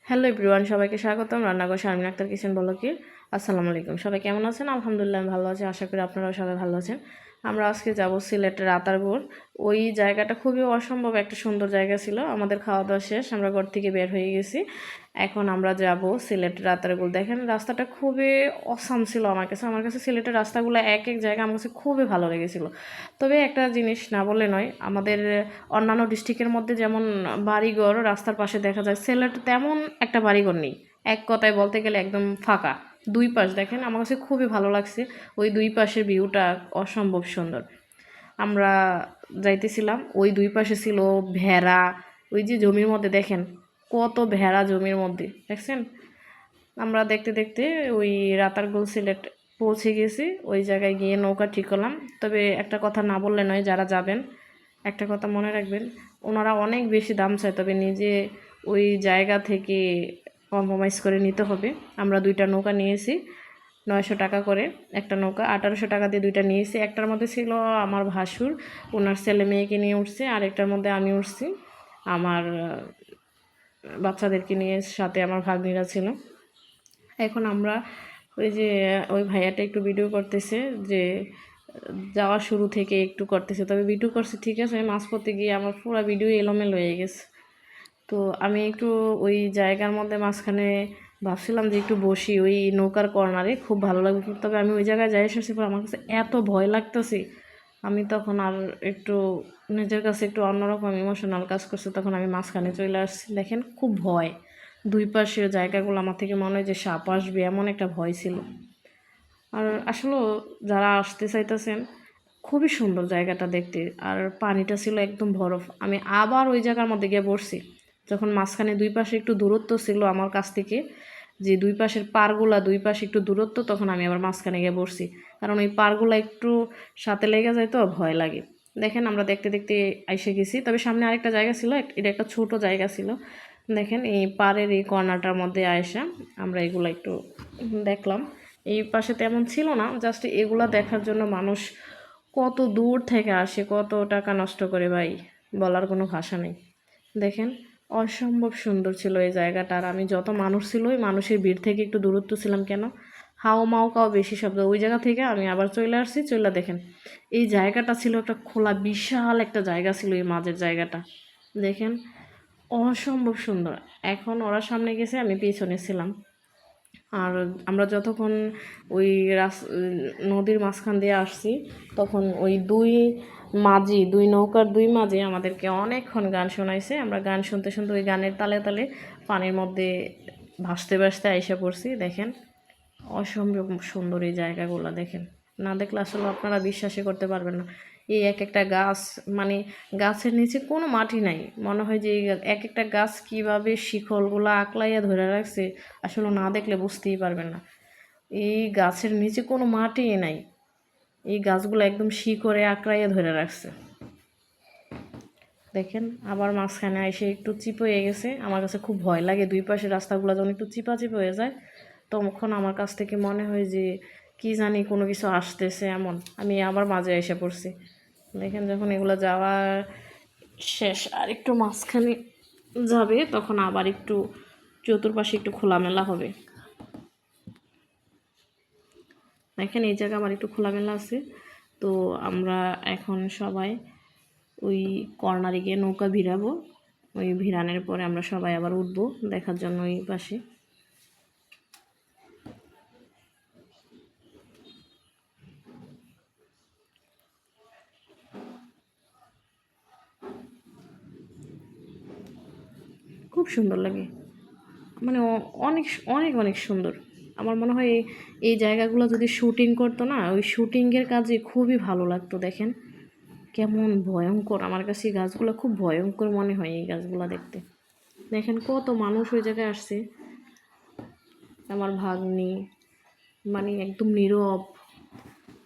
Hello everyone, সবাইকে স্বাগতম রান্নাঘর শারমিন আক্তার কিচেন ব্লগে। আসসালামু আলাইকুম। সবাই কেমন আছেন? আলহামদুলিল্লাহ আমি ভালো আছি, আশা করি আপনারাও সবাই ভালো আছেন। আমরা আজকে যাব সিলেটের রাতারপুর। ওই জায়গাটা খুবই অসম্ভব একটা সুন্দর জায়গা ছিল। আমাদের খাওয়া দাওয়া শেষ, আমরা ঘর থেকে বের হয়ে গেছি। এখন আমরা যাব সিলেটের রাতারপুর। দেখেন রাস্তাটা খুবই অসাম ছিল আমার কাছে সিলেটের রাস্তাগুলো এক এক জায়গা আমার কাছে খুবই ভালো লেগেছিলো। তবে একটা জিনিস না বললে নয়, আমাদের অন্যান্য ডিস্ট্রিক্টের মধ্যে যেমন বাড়িঘর রাস্তার পাশে দেখা যায়, সিলেট তেমন একটা বাড়িঘর নেই। এক কথায় বলতে গেলে একদম ফাঁকা। দুই পাশ দেখেন, আমার কাছে খুবই ভালো লাগছে। ওই দুই পাশের ভিউটা অসম্ভব সুন্দর। আমরা যাইতেছিলাম, ওই দুই পাশে ছিল ভেড়া। ওই যে জমির মধ্যে দেখেন কত ভেড়া জমির মধ্যে দেখছেন। আমরা দেখতে দেখতে ওই রাতারগুল সিলেট পৌঁছে গেছি। ওই জায়গায় গিয়ে নৌকা ঠিক করলাম। তবে একটা কথা না বললে নয়, যারা যাবেন একটা কথা মনে রাখবেন, ওনারা অনেক বেশি দাম চায়, তবে নিজে ওই জায়গা থেকে কম্প্রোমাইজ করে নিতে হবে। আমরা দুইটা নৌকা নিয়েছি, 900 টাকা করে একটা নৌকা, 1800 টাকা দিয়ে দুইটা নিয়েছি। একটার মধ্যে ছিল আমার ভাসুর, ওনার ছেলে মেয়েকে নিয়ে উঠছে, আর একটার মধ্যে আমি উঠছি আমার বাচ্চাদেরকে নিয়ে, সাথে আমার ভাগ্নিরা ছিল। এখন আমরা ওই যে ওই ভাইয়াটা একটু ভিডিও করতেছে, যে যাওয়া শুরু থেকে একটু করতেছে, তবে ভিডিও করছে ঠিক আছে, মাঝপথে গিয়ে আমার পুরো ভিডিও এলোমেলো হয়ে গেছে। তো আমি একটু ওই জায়গার মধ্যে মাঝখানে ভাবছিলাম যে একটু বসি ওই নৌকার কর্নারে, খুব ভালো লাগবে, তবে আমি ওই জায়গায় যাই এসেছি পর আমার কাছে এত ভয় লাগতেছে। আমি তখন আর একটু নিজের কাছে একটু অন্যরকম ইমোশনাল কাজ করছে, তখন আমি মাঝখানে চলে আসছি। দেখেন খুব ভয়, দুই পাশের জায়গাগুলো আমার থেকে মনে হয় যে সাপ আসবে, এমন একটা ভয় ছিল। আর আসলে যারা আসতে চাইতেছেন, খুবই সুন্দর জায়গাটা দেখতে, আর পানিটা ছিল একদম বরফ। আমি আবার ওই জায়গার মধ্যে গিয়ে বসছি যখন মাঝখানে দুই পাশে একটু দূরত্ব ছিল আমার কাছ থেকে, যে দুই পাশের পাড়গুলা দুই পাশে একটু দূরত্ব, তখন আমি আবার মাঝখানে গিয়ে বসছি, কারণ ওই পাড়গুলা একটু সাথে লেগে যায় তো ভয় লাগে। দেখেন আমরা দেখতে দেখতে এসে গেছি, তবে সামনে আরেকটা জায়গা ছিল, এটা একটা ছোট জায়গা ছিল। দেখেন এই পাড়ের এই কর্নারটার মধ্যে আয়সা আমরা এগুলো একটু দেখলাম। এই পাশে তেমন ছিল না, জাস্ট এগুলা দেখার জন্য মানুষ কত দূর থেকে আসে, কত টাকা নষ্ট করে ভাই, বলার কোনো ভাষা নেই। দেখেন অসম্ভব সুন্দর ছিল এই জায়গাটা। আর আমি যত মানুষ ছিল ওই মানুষের ভিড় থেকে একটু দূরত্ব ছিলাম, কেন হাও মাও কাও বেশি শব্দ, ওই জায়গা থেকে আমি আবার চলে আসছি। চলে দেখেন এই জায়গাটা ছিল একটা খোলা, বিশাল একটা জায়গা ছিল এই মাঝের জায়গাটা। দেখেন অসম্ভব সুন্দর। এখন ওরা সামনে গেছে, আমি পিছনে ছিলাম। আর আমরা যতক্ষণ ওই নদীর মাঝখান দিয়ে আসছি, তখন ওই দুই নৌকার দুই মাঝি আমাদেরকে অনেকক্ষণ গান শোনাইছে। আমরা গান শুনতে শুনতে ওই গানের তালে তালে পানির মধ্যে ভাসতে ভাসতে আইসা পড়ছি। দেখেন অসম্ভব সুন্দর এই জায়গাগুলো, দেখেন না দেখলে আসলে আপনারা বিশ্বাসই করতে পারবেন না। এই এক একটা গাছ, মানে গাছের নিচে কোনো মাটি নাই, মনে হয় যে এই এক একটা গাছ কীভাবে শিকড়গুলো আকলাইয়া ধরে রাখছে, আসলে না দেখলে বুঝতেই পারবেন না। এই গাছের নিচে কোনো মাটিই নাই, এই গাছগুলো একদম শিকড়ে আকড়াইয়া ধরে রাখছে। দেখেন আবার মাঝখানে এসে একটু চিপ হয়ে গেছে, আমার কাছে খুব ভয় লাগে। দুই পাশের রাস্তাগুলো যখন একটু চিপা চিপ হয়ে যায়, তখন আমার কাছ থেকে মনে হয় যে কি জানি কোনো কিছু আসতেছে, এমন আমি আবার মাঝে এসে পড়ছি। দেখেন যখন এগুলো যাওয়া শেষ আর একটু মাঝখানে যাবে, তখন আবার একটু চতুর্পাশে একটু খোলামেলা হবে। দেখেন এই জায়গা আবার একটু খোলামেলা আছে। তো আমরা এখন সবাই ওই কর্নারে গিয়ে নৌকা ভিড়াবো, ওই ভিড়ানোর পরে আমরা সবাই আবার উঠবো দেখার জন্য ওই পাশে। খুব সুন্দর লাগে, মানে অনেক অনেক অনেক সুন্দর। আমার মনে হয় এই জায়গাগুলো যদি শুটিং করতো না, ওই শুটিংয়ের কাজে খুবই ভালো লাগতো। দেখেন কেমন ভয়ঙ্কর, আমার কাছে এই গাছগুলো খুব ভয়ঙ্কর মনে হয় এই গাছগুলো দেখতে। দেখেন কত মানুষ ওই জায়গায় আসছে, আমার ভাগ্নি, মানে একদম নীরব।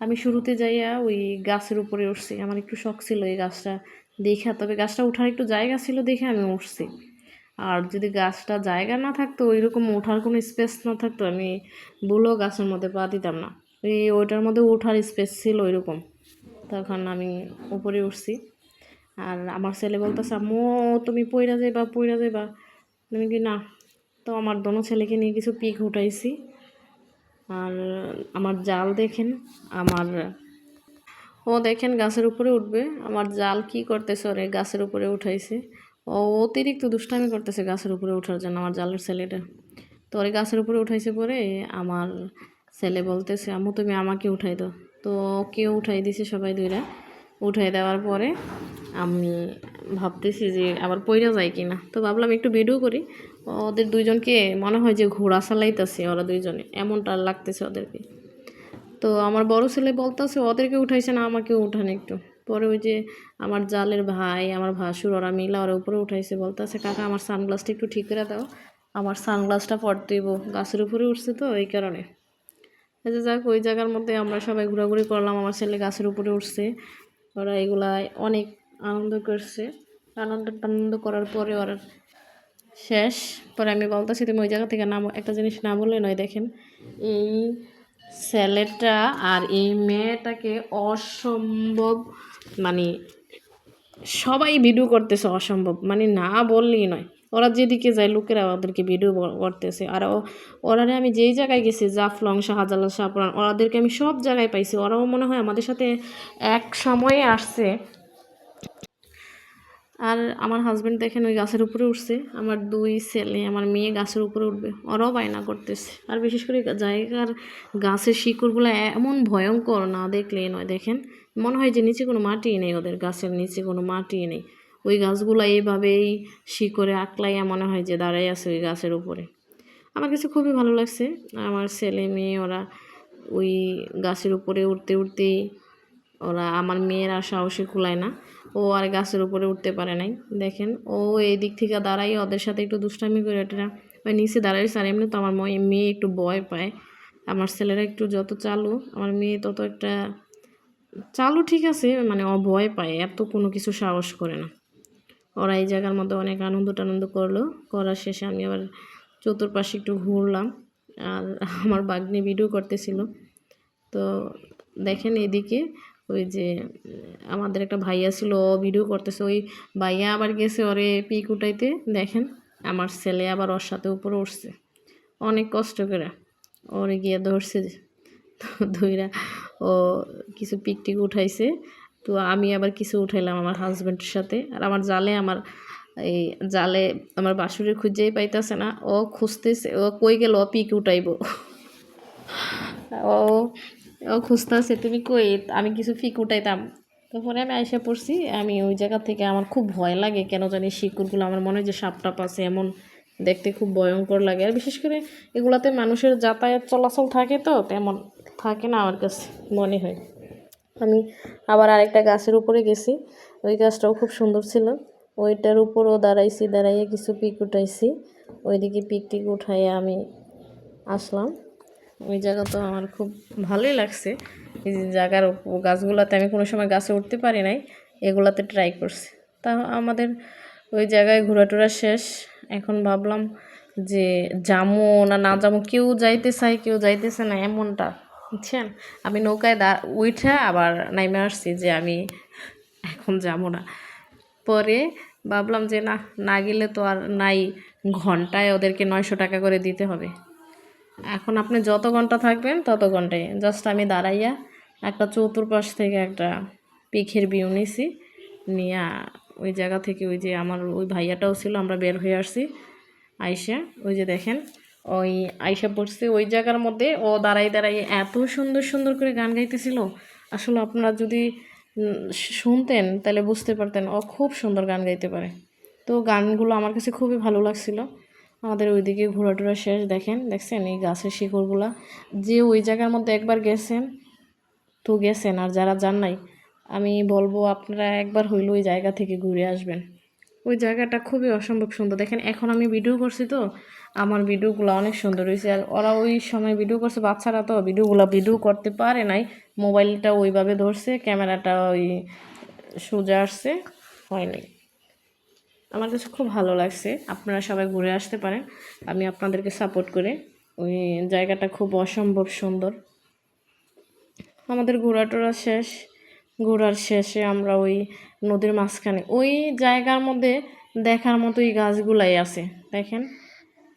আমি শুরুতে যাইয়া ওই গাছের উপরে উঠছি, আমার একটু শখ ছিল এই গাছটা দেখা, তবে গাছটা ওঠার একটু জায়গা ছিল দেখে আমি উঠছি। আর যদি গাছটা জায়গা না থাকতো, ওইরকম ওঠার কোনো স্পেস না থাকতো, আমি বলেও গাছের মধ্যে পা দিতাম না। ওইটার মধ্যে ওঠার স্পেস ছিল ওইরকম, তখন আমি উপরে উঠছি। আর আমার ছেলে বলতেছে, আম্মু তুমি পইরা যাইবা পইরা যাইবা। তুমি কি না, তো আমার দোনো ছেলেকে নিয়ে কিছু পিক উঠাইছি। আর আমার জাল দেখেন, আমার ও দেখেন গাছের উপরে উঠবে, আমার জাল কি করতেছে ওরে গাছের উপরে উঠাইছে। ও অতিরিক্ত দুষ্টামি করতেছে গাছের উপরে ওঠার জন্য আমার জালের ছেলেটা। তো ওরে গাছের উপরে উঠাইছে পরে আমার ছেলে বলতেছে আম্মু তুমি আমাকে উঠাই দাও। তো কেউ উঠাই দিছে সবাই দুইরা। উঠাই দেওয়ার পরে আমি ভাবতেছি যে আবার পইরা যায় কি না, তো ভাবলাম একটু ভিডিও করি। ওদের দুইজনকে মনে হয় যে ঘোড়া চালাইতেছে ওরা দুইজনে, এমনটা লাগতেছে ওদেরকে। তো আমার বড় ছেলে বলতেছে ওদেরকে উঠাইছে না আমাকেও উঠান একটু। পরে ওই যে আমার জালের ভাই আমার ভাসুর ওরা মিলা ওরা উপরে উঠাইছে, বলতেছে কাকা আমার সানগ্লাসটা একটু ঠিক করে দাও, আমার সানগ্লাসটা পরতেইব, গাছের উপরে উঠছে তো এই কারণে। এই যে যাক ওই জায়গার মধ্যে আমরা সবাই ঘোরাঘুরি করলাম, আমার ছেলে গাছের উপরে উঠছে, ওরা এগুলায় অনেক আনন্দ করছে। আনন্দ করার পরে ওরা শেষ। পরে আমি বলতেছি তুমি ওই জায়গা থেকে নাম একটা জিনিস না বললে নয়। দেখেন এই ছেলেটা আর এই মেয়েটাকে অসম্ভব, মানে সবাই ভিডিও করতেছে অসম্ভব, মানে না বললেই নয়। ওরা যেদিকে যায় লোকেরা ওদেরকে ভিডিও করতেছে। আর ওরারে আমি যেই জায়গায় গেছি জাফলং শাহজালাল শাহপুরান ওরাদেরকে আমি সব জায়গায় পাইছি। ওরাও মনে হয় আমাদের সাথে এক সময়ে আসছে। আর আমার হাজব্যান্ড দেখেন ওই গাছের উপরে উঠছে, আমার দুই ছেলে আমার মেয়ে গাছের উপরে উঠবে, ওরাও বায়না করতেছে। আর বিশেষ করে জায়গার গাছের শিকড়গুলো এমন ভয়ঙ্কর, না দেখলে নয়। দেখেন মনে হয় যে নিচে কোনো মাটি নেই, ওদের গাছের নিচে কোনো মাটি নেই। ওই গাছগুলো এইভাবেই শিকড়ে আকলাইয়া মনে হয় যে দাঁড়াই আছে ওই গাছের উপরে। আমার কাছে খুবই ভালো লাগছে। আমার ছেলে মেয়ে ওরা ওই গাছের উপরে উঠতে উঠতেই ওরা আমার মেয়েরা সাহসী কুলায় না, ও আর গাছের উপরে উঠতে পারে নাই। দেখেন ও এই দিক থেকে দাঁড়াই ওদের সাথে একটু দুষ্টামি করে ওটা ওই নিচে দাঁড়াইছে। আর এমনি তো আমার মেয়ে একটু ভয় পায়, আমার ছেলেরা একটু যত চালু আমার মেয়ে তত একটা চালু, ঠিক আছে, মানে ও ভয় পায়, এত কোনো কিছু সাহস করে না। ওরা এই জায়গার মধ্যে অনেক আনন্দ করলো। করার শেষে আমি আবার চতুর্পাশে একটু ঘুরলাম, আর আমার বাগনি ভিডিও করতেছিল। তো দেখেন এদিকে ওই যে আমাদের একটা ভাইয়া ছিল, ও ভিডিও করতেছে, ওই ভাইয়া আবার গেছে ওরে পিক উঠাইতে। দেখেন আমার ছেলে আবার ওর সাথে উপরে উঠছে অনেক কষ্ট করে, ওরে গিয়ে ধরছে ধইরা ও কিছু পিক টিক উঠাইছে। তো আমি আবার কিছু উঠাইলাম আমার হাজব্যান্ডের সাথে। আর আমার জালে এই জালে আমার বাসুরের খুঁজেই পাইতেছে না, ও খুঁজতেছে, ও কই গেল, ও পিক উঠাইব, ও ও খুঁজতেছে তুমি কই, আমি কিছু পিক উঠাইতাম। তারপরে আমি আইসা পড়ছি। আমি ওই জায়গা থেকে আমার খুব ভয় লাগে কেন জানি, শিকড়গুলো আমার মনে হয় যে সাপ টাপ আছে এমন দেখতে খুব ভয়ঙ্কর লাগে। আর বিশেষ করে এগুলাতে মানুষের যাতায়াত চলাচল থাকে, তো তেমন থাকে না আমার কাছে মনে হয়। আমি আবার আরেকটা গাছের উপরে গেছি, ওই গাছটাও খুব সুন্দর ছিল, ওইটার উপরও দাঁড়াইছি, দাঁড়াইয়ে কিছু পিক উঠাইছি। ওইদিকে পিক টিক উঠাইয়ে আমি আসলাম। ওই জায়গা তো আমার খুব ভালোই লাগছে। এই যে জায়গার গাছগুলোতে আমি কোনো সময় গাছে উঠতে পারি নাই, এগুলাতে ট্রাই করছি। তা আমাদের ওই জায়গায় ঘোরাটোরা শেষ। এখন ভাবলাম যে যামো না না যামো, কেউ যাইতে চাই কেউ যাইতেছে না এমনটা, বুঝছেন। আমি নৌকায় উঠে আবার নাইমে আসছি যে আমি এখন যাবো না। পরে ভাবলাম যে না না গেলে তো আর নাই, ঘন্টায় ওদেরকে 900 টাকা করে দিতে হবে। এখন আপনি যত ঘন্টা থাকবেন তত ঘন্টায় জাস্ট আমি দাঁড়াইয়া একটা চতুর্পাশ থেকে একটা পিখের ভিউ নিছি, নিয়ে ওই জায়গা থেকে ওই যে আমার ওই ভাইয়াটাও ছিল, আমরা বের হয়ে আসছি। আইসা ওই যে দেখেন ওই আইসা পড়ছে ওই জায়গার মধ্যে, ও দাঁড়াই দাঁড়াই এত সুন্দর সুন্দর করে গান গাইতেছিল। আসলে আপনারা যদি শুনতেন তাহলে বুঝতে পারতেন ও খুব সুন্দর গান গাইতে পারে। তো গানগুলো আমার কাছে খুবই ভালো লাগছিল। আমাদের ওইদিকে ঘোরাটোরা শেষ। দেখছেন এই গাছের শিকড়গুলা, যে ওই জায়গার মধ্যে একবার গেছেন তো গেছেন, আর যারা যান নাই আমি বলবো আপনারা একবার হইলো ওই জায়গা থেকে ঘুরে আসবেন। ওই জায়গাটা খুবই অসম্ভব সুন্দর। দেখেন এখন আমি ভিডিও করছি তো আমার ভিডিওগুলো অনেক সুন্দর হয়েছে। আর ওরা ওই সময় ভিডিও করছে, বাচ্চারা তো ভিডিও করতে পারে নাই, মোবাইলটা ওইভাবে ধরছে, ক্যামেরাটা ওই সোজা আসছে, হয়নি। আমার কাছে খুব ভালো লাগছে, আপনারা সবাই ঘুরে আসতে পারেন, আমি আপনাদেরকে সাপোর্ট করে। ওই জায়গাটা খুব অসম্ভব সুন্দর। আমাদের ঘোরাটোরা শেষ। ঘোরার শেষে আমরা ওই নদীর মাঝখানে ওই জায়গার মধ্যে দেখার মতো এই গাছগুলাই আছে। দেখেন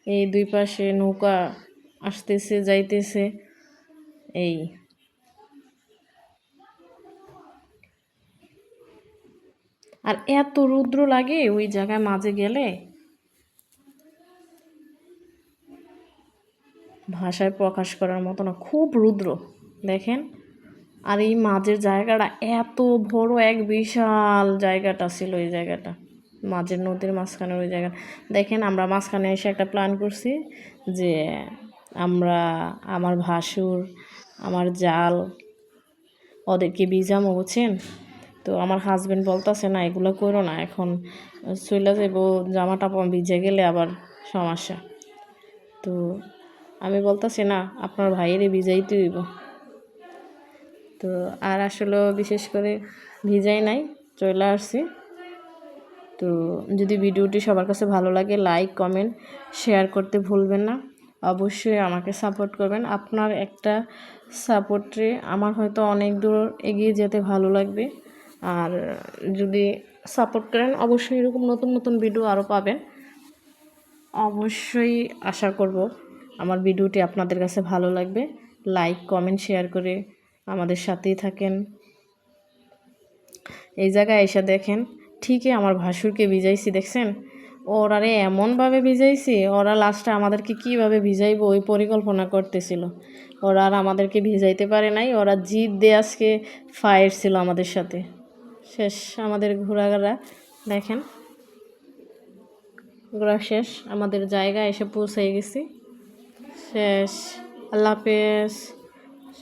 এই দুই পাশে নৌকা আসতেছে যাইতেছে। এই আর এত রৌদ্র লাগে ওই জায়গায় মাঝে গেলে, ভাষায় প্রকাশ করার মতো না, খুব রৌদ্র দেখেন। আর এই মাঝের জায়গাটা এত বড়, এক বিশাল জায়গাটা ছিল এই জায়গাটা, মাঝের নদীর মাঝখানে ওই জায়গা। দেখেন আমরা মাঝখানে এসে একটা প্ল্যান করছি যে আমরা, আমার ভাসুর, আমার জাল, ওদেরকে ভিজামো, বুঝছেন। তো আমার হাজবেন্ড বলতেছে না এগুলো করো না, এখন চলে যাবো, জামাটা ভিজে গেলে আবার সমস্যা। তো আমি বলতেছি না, আপনার ভাইয়েরই ভিজাইতে হইব। তো আর আসলে বিশেষ করে ভিজাই নাই, চলে আসছি। তো যদি ভিডিওটি সবার কাছে ভালো লাগে, লাইক কমেন্ট শেয়ার করতে ভুলবেন না। অবশ্যই আমাকে সাপোর্ট করবেন। আপনার একটা সাপোর্টে আমার হয়তো অনেক দূর এগিয়ে যেতে ভালো লাগবে। আর যদি সাপোর্ট করেন অবশ্যই এরকম নতুন নতুন ভিডিও আরও পাবেন। অবশ্যই আশা করব আমার ভিডিওটি আপনাদের কাছে ভালো লাগবে। লাইক কমেন্ট শেয়ার করে আমাদের সাথেই থাকেন। এই জায়গায় এসে দেখেন, ঠিকই আমার ভাসুরকে ভিজাইছি, দেখছেন। ওরারে এমনভাবে ভিজাইছি, ওরা লাস্টে আমাদেরকে কীভাবে ভিজাইবো ওই পরিকল্পনা করতেছিল। ওরা আর আমাদেরকে ভিজাইতে পারে নাই, ওরা জিদ দিয়ে আজকে ফায়ার ছিল আমাদের সাথে। শেষ আমাদের ঘোরাঘোরা, দেখেন ঘোরা শেষ, আমাদের জায়গায় এসে পৌঁছে গেছি, শেষ। আল্লাহ হাফেজ,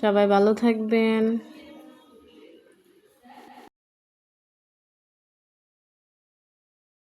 সবাই ভালো থাকবেন।